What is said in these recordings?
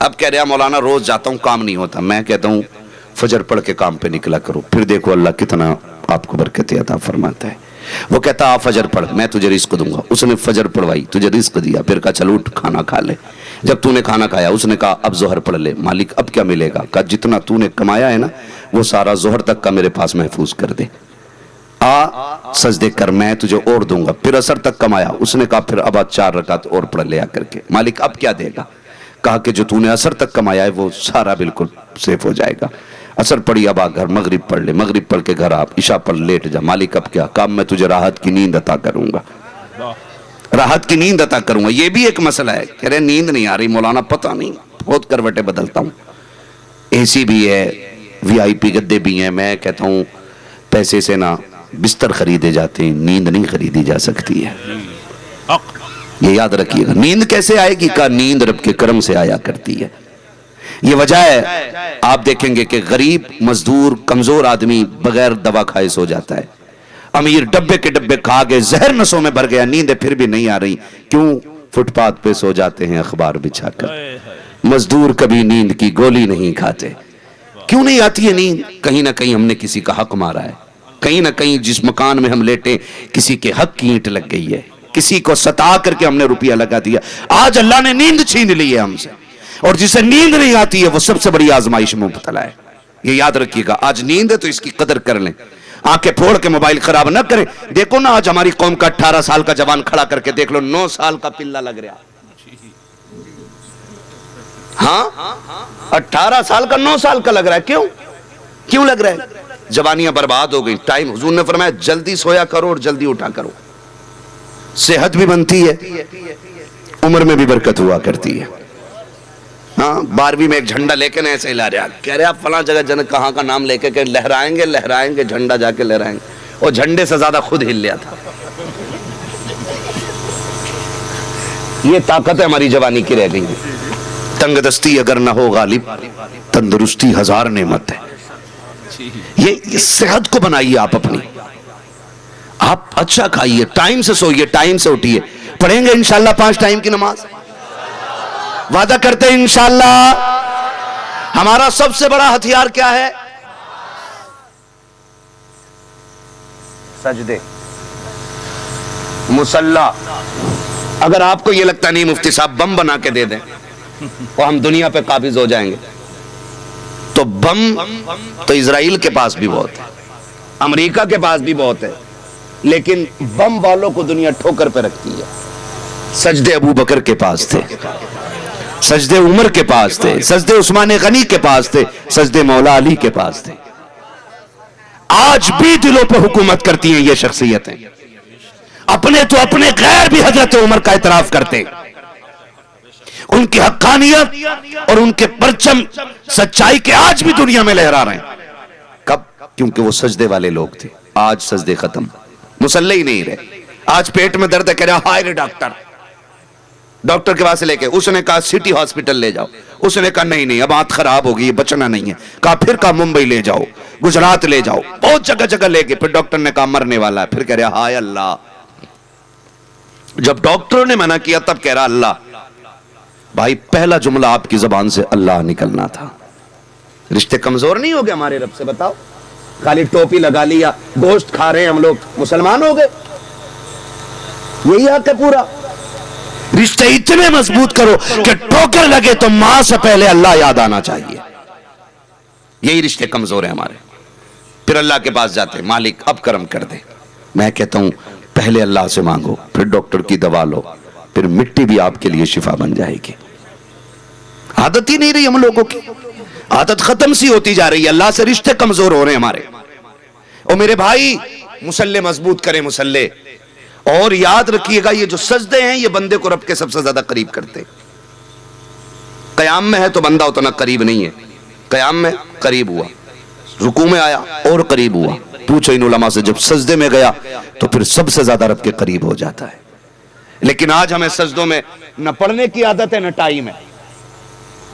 اب کہہ رہا مولانا روز جاتا ہوں کام نہیں ہوتا. میں کہتا ہوں فجر پڑھ کے کام پہ نکلا کرو, پھر دیکھو اللہ کتنا آپ کو برکت عطا فرماتا ہے. وہ کہتا آپ فجر پڑھ, میں تجھے رزق دوں گا. اس نے فجر پڑھوائی, تجھے رزق دیا, پھر کہا چلو اٹھ کھانا کھا لے. جب تو نے کھانا کھایا اس نے کہا اب ظہر پڑھ لے. مالک اب کیا ملے گا؟ کہا جتنا تو نے کمایا ہے نا وہ سارا ظہر تک کا میرے پاس محفوظ کر دے. سجدے کر, میں تجھے اور دوں گا. پھر عصر تک کمایا, اس نے کہا پھر اب 4 رکعت اور پڑھ لیا کر کے. مالک اب کیا دے گا؟ کہا کہ جو تو نے عصر تک کمایا ہے وہ سارا بالکل سیف ہو جائے گا. عصر پڑھی, اب گھر مغرب پڑھ لے, مغرب پڑھ کے گھر آپ عشاء پڑھ لیٹ جا. مالک اب کیا؟ کہا میں تجھے راحت کی نیند عطا کروں گا, راحت کی نیند عطا کروں گا. یہ بھی ایک مسئلہ ہے, کہہ رہے نیند نہیں آ رہی مولانا, پتہ نہیں بہت کروٹیں بدلتا ہوں, اے سی بھی ہے, وی آئی پی گدے بھی ہیں. میں کہتا ہوں پیسے سے نہ بستر خریدے جاتے ہیں, نیند نہیں خریدی جا سکتی ہے. یہ یاد رکھیے گا. نیند کیسے آئے گی؟ کہا نیند رب کے کرم سے آیا کرتی ہے. یہ وجہ ہے آپ دیکھیں گے کہ غریب, مزدور, کمزور آدمی بغیر دوا کھائے سو جاتا ہے. امیر ڈبے کے ڈبے کھا گئے, زہر نسوں میں بھر گیا, نیندیں پھر بھی نہیں آ رہی. کیوں؟ فٹ پاتھ پہ سو جاتے ہیں اخبار بچھا کر. مزدور کبھی نیند کی گولی نہیں کھاتے. کیوں نہیں آتی ہے نیند؟ کہیں نہ کہیں ہم نے کسی کا حق مارا ہے, کہیں نہ کہیں جس مکان میں ہم لیٹے کسی کے حق کی اینٹ لگ گئی ہے, کسی کو ستا کر کے ہم نے روپیہ لگا دیا. آج اللہ نے نیند چھین لی ہے ہم سے, اور جسے نیند نہیں آتی ہے وہ سب سے بڑی آزمائش میں مبتلا ہے. یہ یاد رکھیے گا. آج نیند ہے تو اس کی قدر کر لیں, آنکھیں پھوڑ کے موبائل خراب نہ کریں. دیکھو نا آج ہماری قوم کا 18 سال کا جوان کھڑا کر کے دیکھ لو, 9 سال کا پلہ لگ رہا. ہاں 18 سال کا 9 سال کا لگ رہا ہے. کیوں لگ رہا ہے؟ جوانیاں برباد ہو گئی. ٹائم حضور نے فرمایا جلدی سویا کرو اور جلدی اٹھا کرو, صحت بھی بنتی ہے, عمر میں بھی برکت ہوا کرتی ہے. ہاں 12ویں میں ایک جھنڈا لے کے ایسے ہلا رہا, کہہ رہے آپ فلاں جگہ جن کہاں کا نام لے کے کہ لہرائیں گے جھنڈا جا کے لہرائیں گے, اور جھنڈے سے زیادہ خود ہل لیا تھا. یہ طاقت ہے ہماری جوانی کی رہ گئی. تنگ دستی اگر نہ ہو غالب, تندرستی 1000 نعمت ہے. یہ صحت کو بنائیے آپ اپنی, آپ اچھا کھائیے, ٹائم سے سوئیے, ٹائم سے اٹھیے. پڑھیں گے انشاءاللہ 5 ٹائم کی نماز, وعدہ کرتے ہیں انشاءاللہ. ہمارا سب سے بڑا ہتھیار کیا ہے؟ سجدے, مصلی. اگر آپ کو یہ لگتا نہیں مفتی صاحب بم بنا کے دے دیں اور ہم دنیا پہ قابض ہو جائیں گے, تو بم تو اسرائیل کے پاس بھی بہت ہے, امریکہ کے پاس بھی بہت ہے, لیکن بم والوں کو دنیا ٹھوکر پہ رکھتی ہے. سجدے ابو بکر کے پاس تھے, سجدے عمر کے پاس تھے, سجدے عثمان غنی کے پاس تھے, سجدے مولا علی کے پاس تھے. آج بھی دلوں پہ حکومت کرتی ہیں یہ شخصیتیں. اپنے تو اپنے غیر بھی حضرت عمر کا اعتراف کرتے. ان کی حقانیت اور ان کے پرچم سچائی کے آج بھی دنیا میں لہرا رہے ہیں. کب؟ کیونکہ وہ سجدے والے لوگ تھے. آج سجدے ختم, مصلی ہی نہیں رہے. آج پیٹ میں درد ہے, کہہ رہا ہائے رے ڈاکٹر کے پاس لے کے. اس نے کہا سٹی ہاسپٹل لے جاؤ. اس نے کہا نہیں اب آنکھ خراب ہوگی, یہ بچنا نہیں ہے. کہا پھر کہا ممبئی لے جاؤ, گجرات لے جاؤ, بہت جگہ جگہ لے کے. پھر ڈاکٹر نے کہا مرنے والا ہے. پھر کہہ رہا ہائے اللہ. جب ڈاکٹروں نے منع کیا تب کہہ رہا اللہ. بھائی پہلا جملہ آپ کی زبان سے اللہ نکلنا تھا. رشتے کمزور نہیں ہو گئے ہمارے رب سے؟ بتاؤ, خالی ٹوپی لگا لیا, گوشت کھا رہے ہیں ہم لوگ, مسلمان ہو گئے؟ یہی حق ہے پورا. رشتے اتنے مضبوط کرو کہ ٹھوکر لگے تو ماں سے پہلے اللہ یاد آنا چاہیے. یہی رشتے کمزور ہیں ہمارے. پھر اللہ کے پاس جاتے, مالک اب کرم کر دے. میں کہتا ہوں پہلے اللہ سے مانگو, پھر ڈاکٹر کی دوا لو, پھر مٹی بھی آپ کے لیے شفا بن جائے گی. عادت ہی نہیں رہی ہم لوگوں کی, عادت ختم سی ہوتی جا رہی ہے. اللہ سے رشتے کمزور ہو رہے ہیں ہمارے. اور میرے بھائی مصلی مضبوط کریں, مصلی. اور یاد رکھیے گا یہ جو سجدے ہیں یہ بندے کو رب کے سب سے زیادہ قریب کرتے. قیام میں ہے تو بندہ اتنا قریب نہیں ہے, قیام میں قریب ہوا, رکوع میں آیا اور قریب ہوا. پوچھو ان علماء سے, جب سجدے میں گیا تو پھر سب سے زیادہ رب کے قریب ہو جاتا ہے. لیکن آج ہمیں سجدوں میں نہ پڑھنے کی عادت ہے نہ ٹائم ہے.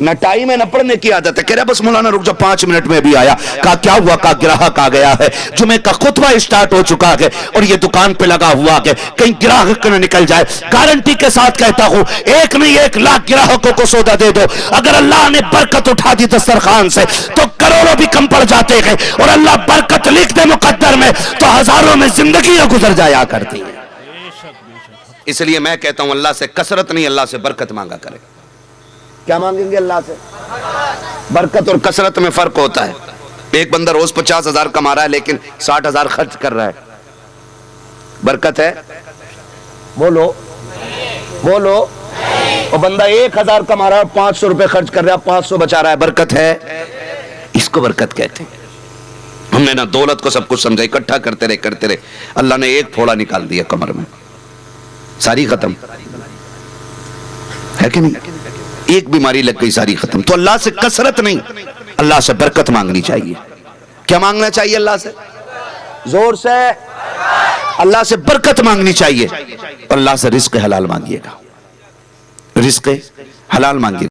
نہ ٹائم ہے نہ پڑھنے کی عادت ہے. کہہ رہا بس مولانا رک جا 5 منٹ میں بھی آیا. کہا کیا ہوا؟ کہا گراہک آ گیا ہے, جمعے کا خطبہ اسٹارٹ ہو چکا ہے اور یہ دکان پہ لگا ہوا ہے, کہیں گراہک نہ نکل جائے. گارنٹی کے ساتھ کہتا ہوں 1 نہیں 1 لاکھ گراہکوں کو سودا دے دو. اگر اللہ نے برکت اٹھا دی دسترخوان سے تو کروڑوں بھی کم پڑ جاتے ہیں, اور اللہ برکت لکھ دے مقدر میں تو ہزاروں میں زندگیاں گزر جایا کرتی ہیں. اس لیے میں کہتا ہوں اللہ سے کثرت نہیں, اللہ سے برکت مانگا کرے. کیا مانگیں گے اللہ سے؟ برکت اور کثرت میں فرق ہوتا ہے. ایک بندہ روز 50,000 کما رہا ہے لیکن 60,000 خرچ کر رہا ہے. برکت ہے؟ بولو بولو. وہ بندہ 1,000 کما رہا ہے 500 روپے خرچ کر رہا ہے, 500 بچا رہا ہے. برکت ہے؟ اس کو برکت کہتے ہیں. ہم نے نا دولت کو سب کچھ سمجھا, اکٹھا کرتے رہے اللہ نے ایک پھوڑا نکال دیا کمر میں, ساری ختم ہے کہ نہیں؟ ایک بیماری لگ گئی ساری ختم. تو اللہ سے کثرت نہیں, اللہ سے برکت مانگنی چاہیے. کیا مانگنا چاہیے اللہ سے؟ زور سے. اللہ سے برکت مانگنی چاہیے, اللہ سے رزق حلال مانگیے گا, رزق حلال مانگیے گا.